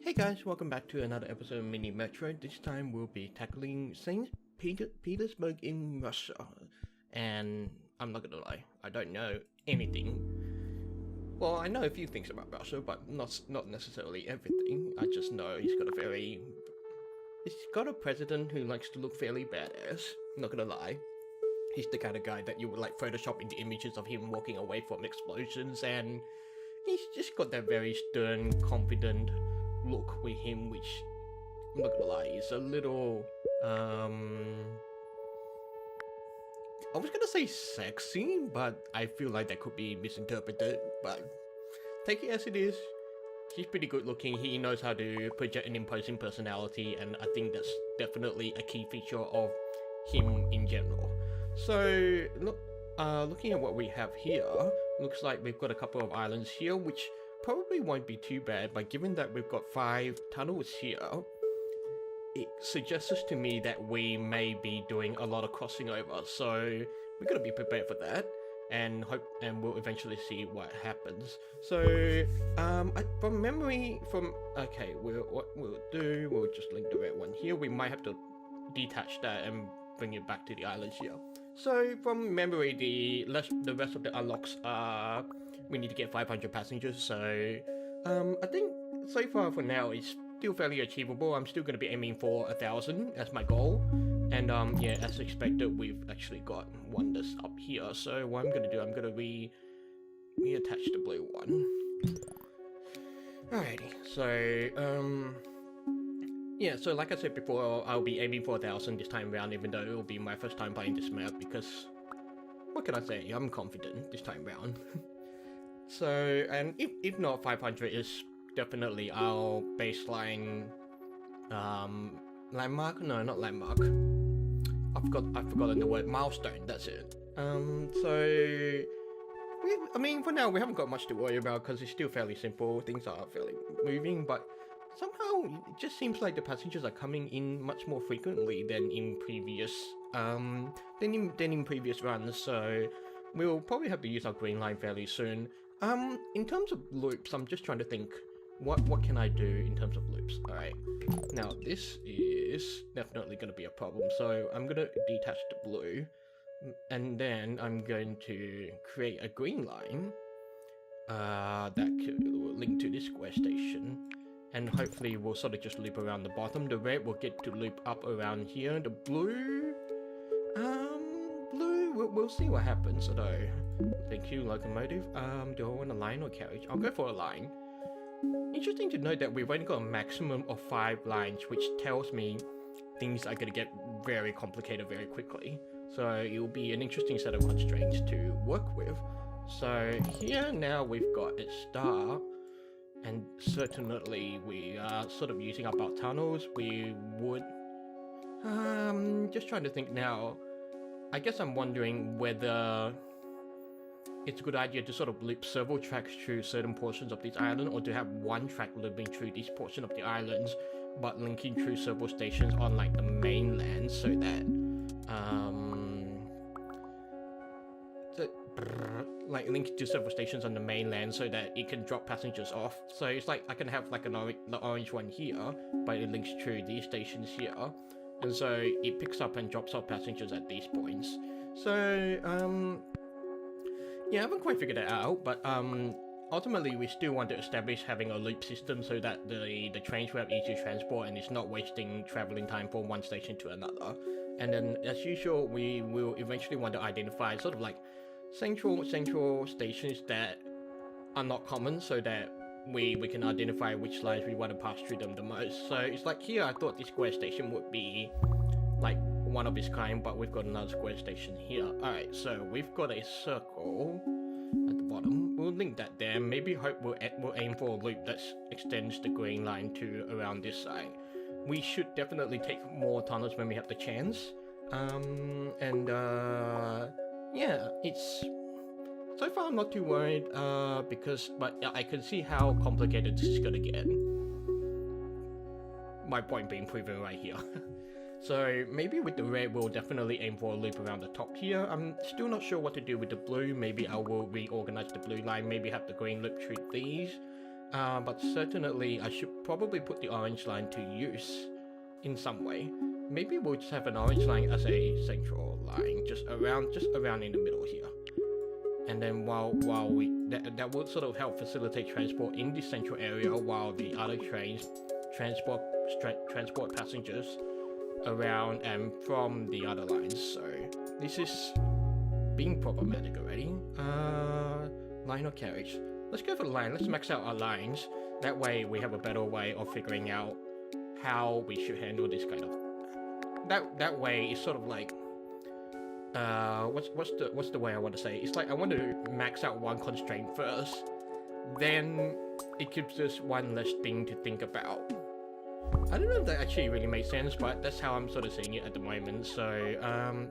Hey guys, welcome back to another episode of Mini Metro. This time we'll be tackling Petersburg in Russia. And I'm not gonna lie, I don't know anything. Well, I know a few things about Russia, but not necessarily everything. I just know he's got a president who likes to look fairly badass. Not gonna lie. He's the kind of guy that you would like Photoshop into images of him walking away from explosions, and he's just got that very stern, confident look with him, which I'm not gonna lie, is a little I was gonna say sexy, but I feel like that could be misinterpreted, but take it as it is. He's pretty good looking, he knows how to project an imposing personality, and I think that's definitely a key feature of him in general. So looking at what we have here, looks like we've got a couple of islands here, which probably won't be too bad, but given that we've got 5 tunnels here, it suggests to me that we may be doing a lot of crossing over, so we're gonna be prepared for that, and we'll eventually see what happens. So, from memory, what we'll do, we'll just link the red one here. We might have to detach that and bring it back to the islands here. So, from memory, the rest of the unlocks are we need to get 500 passengers, so I think so far for now it's still fairly achievable. I'm still going to be aiming for 1,000 as my goal, and yeah, as expected, we've actually got one that's up here. So what I'm going to do, I'm going to reattach the blue one. Alrighty, so yeah, so like I said before, I'll be aiming for 1,000 this time around, even though it will be my first time playing this map, because what can I say, I'm confident this time around. So, and if not, 500 is definitely our baseline landmark. No, not landmark. I've forgotten the word. Milestone. That's it. I mean, for now we haven't got much to worry about because it's still fairly simple. Things are fairly moving, but somehow it just seems like the passengers are coming in much more frequently than in previous previous runs. So we'll probably have to use our green line fairly soon. In terms of loops, I'm just trying to think, what can I do in terms of loops? Alright, now this is definitely going to be a problem, so I'm going to detach the blue, and then I'm going to create a green line, that could link to this square station, and hopefully we'll sort of just loop around the bottom. The red will get to loop up around here, the blue, we'll see what happens, although, thank you, locomotive. Do I want a line or carriage? I'll go for a line. Interesting to note that we've only got a maximum of 5 lines, which tells me things are gonna get very complicated very quickly. So it will be an interesting set of constraints to work with. So here now we've got a star, and certainly we are sort of using up our tunnels. We would... just trying to think now. I guess I'm wondering whether it's a good idea to sort of loop several tracks through certain portions of this island, or to have one track looping through this portion of the islands, but linking through several stations on like the mainland, so that like link to several stations on the mainland so that it can drop passengers off. So it's like I can have like the orange one here, but it links through these stations here. And so it picks up and drops off passengers at these points. So, yeah, I haven't quite figured it out, but ultimately we still want to establish having a loop system so that the trains will have easy transport and it's not wasting traveling time from one station to another. And then, as usual, we will eventually want to identify sort of like central stations that are not common, so that we can identify which lines we want to pass through them the most. So it's like here, I thought this square station would be like one of its kind, but we've got another square station here. Alright, so we've got a circle at the bottom. We'll link that there. Maybe we'll aim for a loop that extends the green line to around this side. We should definitely take more tunnels when we have the chance. Yeah, it's... So far I'm not too worried, but I can see how complicated this is gonna get. My point being proven right here. So maybe with the red we'll definitely aim for a loop around the top here. I'm still not sure what to do with the blue. Maybe I will reorganize the blue line, maybe have the green loop through these. But certainly I should probably put the orange line to use in some way. Maybe we'll just have an orange line as a central line, just around in the middle here. And then while we that will sort of help facilitate transport in the central area, while the other trains transport passengers around and from the other lines. So this is being problematic already. Line or carriage? Let's go for the line. Let's max out our lines. That way we have a better way of figuring out how we should handle this kind of. That way it's sort of like what's the way I want to say? It's like I want to max out one constraint first, then it gives us one less thing to think about. I don't know if that actually really makes sense, but that's how I'm sort of seeing it at the moment. So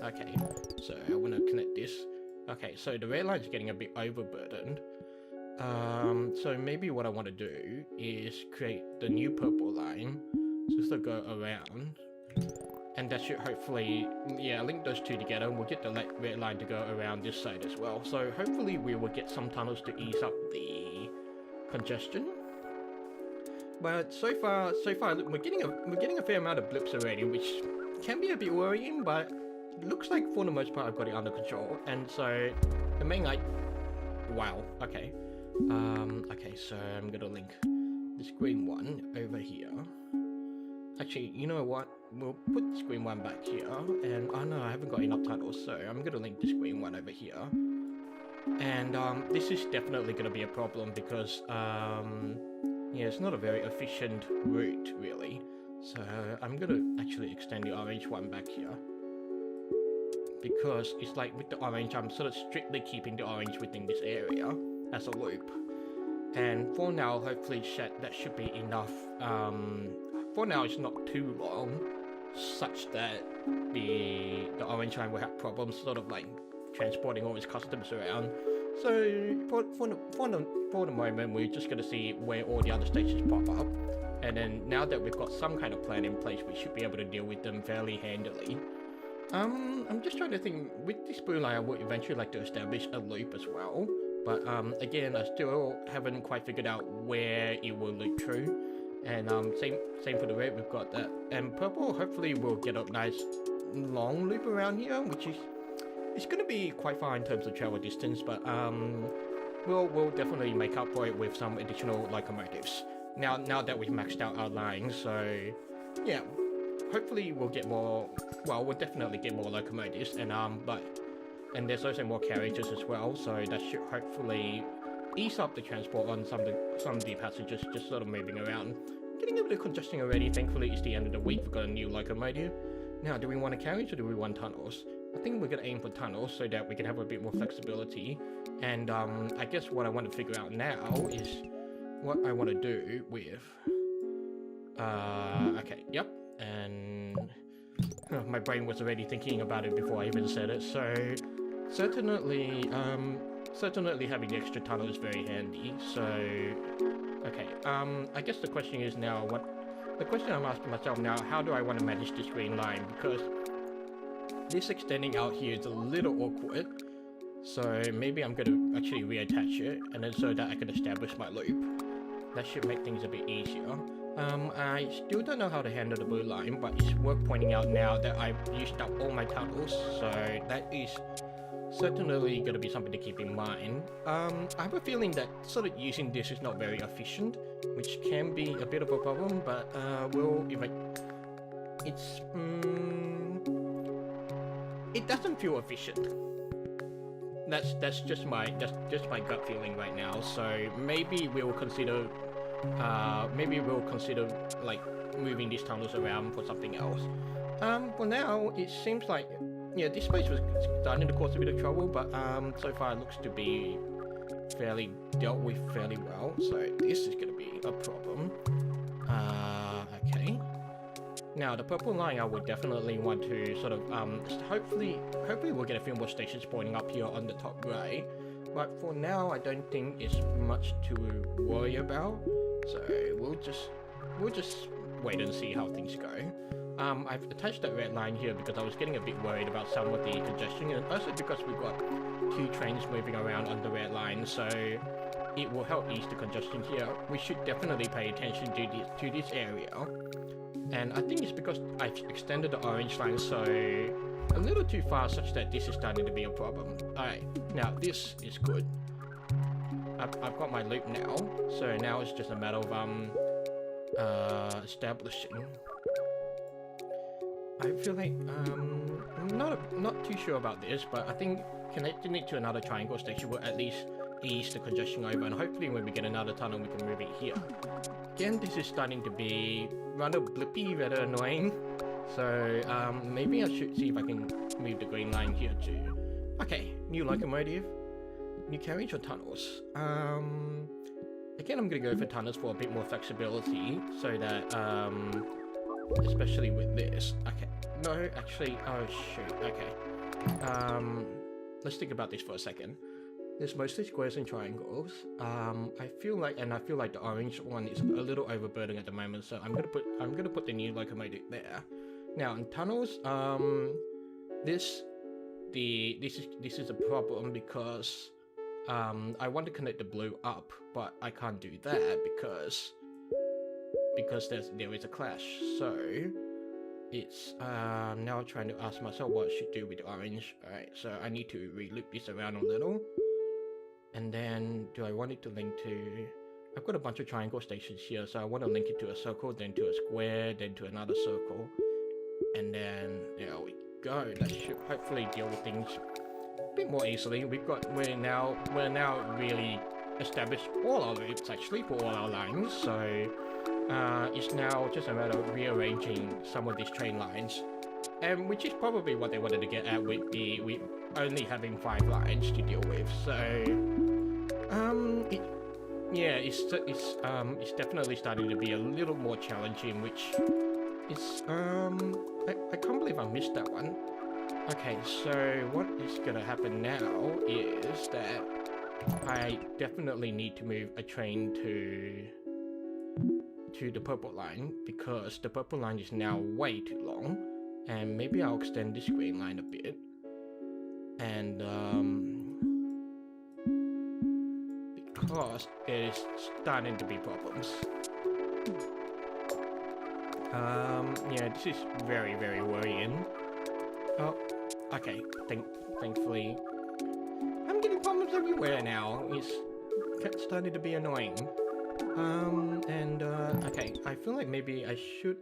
okay, so I want to connect this. Okay, so the red line's getting a bit overburdened. So maybe what I want to do is create the new purple line, just to go around. And that should hopefully, yeah, link those two together, and we'll get the red line to go around this side as well. So hopefully we will get some tunnels to ease up the congestion. But so far we're getting a fair amount of blips already, which can be a bit worrying, but it looks like for the most part I've got it under control. And so the main light, wow, okay. Okay, so I'm gonna link this green one over here. Actually, you know what? We'll put this green one back here, and oh no, I haven't got enough tunnels, so I'm gonna link this green one over here. And this is definitely gonna be a problem because yeah, it's not a very efficient route really. So I'm gonna actually extend the orange one back here, because it's like with the orange, I'm sort of strictly keeping the orange within this area as a loop. And for now, hopefully that should be enough. For now, it's not too long, such that the orange line will have problems sort of like transporting all its customers around. So for the moment, we're just gonna see where all the other stations pop up, and then now that we've got some kind of plan in place, we should be able to deal with them fairly handily. I'm just trying to think, with this blue line I would eventually like to establish a loop as well, but again, I still haven't quite figured out where it will loop through. And same for the red, we've got that. And purple, hopefully we'll get a nice long loop around here, which is, it's gonna be quite far in terms of travel distance, but we'll definitely make up for it with some additional locomotives. Now that we've maxed out our lines, so yeah, hopefully we'll get more. Well, we'll definitely get more locomotives, and there's also more carriages as well, so that should hopefully ease up the transport on some of the passengers just sort of moving around. Getting a bit of congestion already. Thankfully, it's the end of the week. We've got a new locomotive. Now, do we want a carriage or do we want tunnels? I think we're going to aim for tunnels so that we can have a bit more flexibility. And I guess what I want to figure out now is what I want to do with... okay, yep. And my brain was already thinking about it before I even said it. So certainly having the extra tunnel is very handy. So okay, I guess the question is now, the question I'm asking myself now, how do I want to manage this green line? Because this extending out here is a little awkward. So maybe I'm going to actually reattach it, and then so that I can establish my loop. That should make things a bit easier. I still don't know how to handle the blue line, but it's worth pointing out now that I've used up all my tunnels, so that is certainly going to be something to keep in mind. I have a feeling that sort of using this is not very efficient, which can be a bit of a problem, but it doesn't feel efficient. That's just my gut feeling right now. So maybe we'll consider like moving these tunnels around for something else. For now, it seems like, yeah, this place was starting to cause a bit of trouble, but so far it looks to be fairly dealt with fairly well. So this is going to be a problem. Okay. Now the purple line, I would definitely want to sort of hopefully we'll get a few more stations pointing up here on the top right. But for now, I don't think it's much to worry about. So we'll just wait and see how things go. I've attached that red line here because I was getting a bit worried about some of the congestion, and also because we've got two trains moving around on the red line. So it will help ease the congestion here. We should definitely pay attention to this area. And I think it's because I've extended the orange line so a little too far, such that this is starting to be a problem. Alright, now this is good. I've got my loop now, so now it's just a matter of establishing. I feel like I'm not too sure about this, but I think connecting it to another triangle station will at least ease the congestion over, and hopefully when we get another tunnel we can move it here. Again, this is starting to be rather blippy, rather annoying. So maybe I should see if I can move the green line here too. Okay, new locomotive, new carriage or tunnels. Again, I'm gonna go for tunnels for a bit more flexibility, so that especially with this. Okay, no, actually, oh shoot. Okay, let's think about this for a second. There's mostly squares and triangles. I feel like the orange one is a little overburdened at the moment, so I'm gonna put the new locomotive there. Now in tunnels, this is a problem because I want to connect the blue up, but I can't do that because there is a clash. So it's now trying to ask myself what I should do with the orange. Alright, so I need to re-loop this around a little. And then, do I want it to link to... I've got a bunch of triangle stations here, so I want to link it to a circle, then to a square, then to another circle. And then, there we go. That should hopefully deal with things a bit more easily. We're now really established all our loops, actually, for all our lines. So, it's now just a matter of rearranging some of these train lines. And which is probably what they wanted to get at with only having 5 lines to deal with. So, it's definitely starting to be a little more challenging, which is I can't believe I missed that one. Okay, so what is gonna happen now is that I definitely need to move a train to the purple line, because the purple line is now way too long. And maybe I'll extend this green line a bit. And because it is starting to be problems. Yeah, this is very, very worrying. Oh, okay. Thankfully, I'm getting problems everywhere now. It's starting to be annoying. Okay, I feel like maybe I should...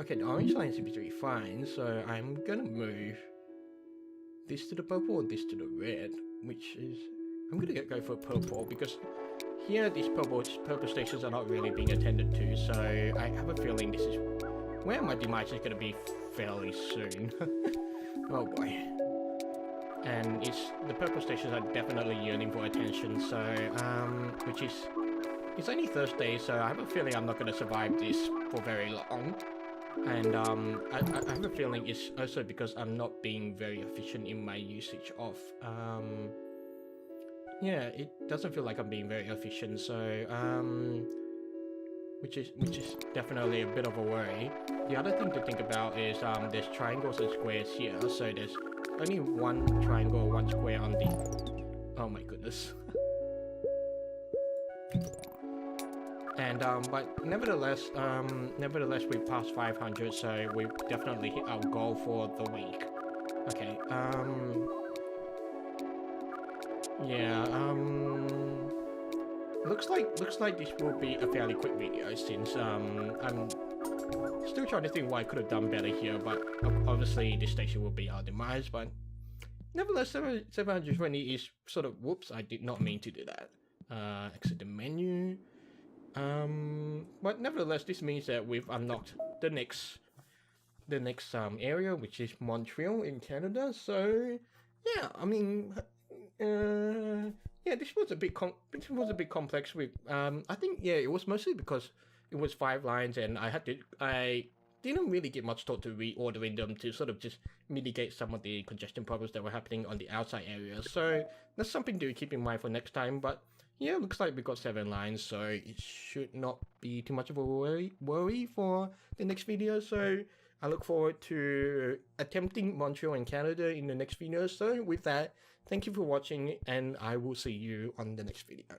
Okay, the orange line seems to be fine, so I'm gonna move this to the purple or this to the red, which is... I'm gonna go for purple, because here these purple stations are not really being attended to, so I have a feeling this is where my demise is gonna be fairly soon. Oh boy. And the purple stations are definitely yearning for attention, so, which is... It's only Thursday, so I have a feeling I'm not gonna survive this for very long. And I have a feeling it's also because I'm not being very efficient in my usage of yeah, it doesn't feel like I'm being very efficient, so which is definitely a bit of a worry. The other thing to think about is there's triangles and squares here, so there's only one triangle, one square on the... Oh my goodness. And but nevertheless, we passed 500, so we've definitely hit our goal for the week. Okay. Yeah. Looks like this will be a fairly quick video, since I'm still trying to think what I could have done better here, but obviously this station will be our demise. But nevertheless, 720 is sort of... Whoops! I did not mean to do that. Exit the menu. But nevertheless, this means that we've unlocked the next area, which is Montreal in Canada. So yeah, I mean, yeah, this was a bit complex. With I think, yeah, it was mostly because it was 5 lines, and I didn't really give much thought to reordering them to sort of just mitigate some of the congestion problems that were happening on the outside areas. So that's something to keep in mind for next time. But yeah, looks like we got 7 lines, so it should not be too much of a worry for the next video. So I look forward to attempting Montreal in Canada in the next video. So with that, thank you for watching, and I will see you on the next video.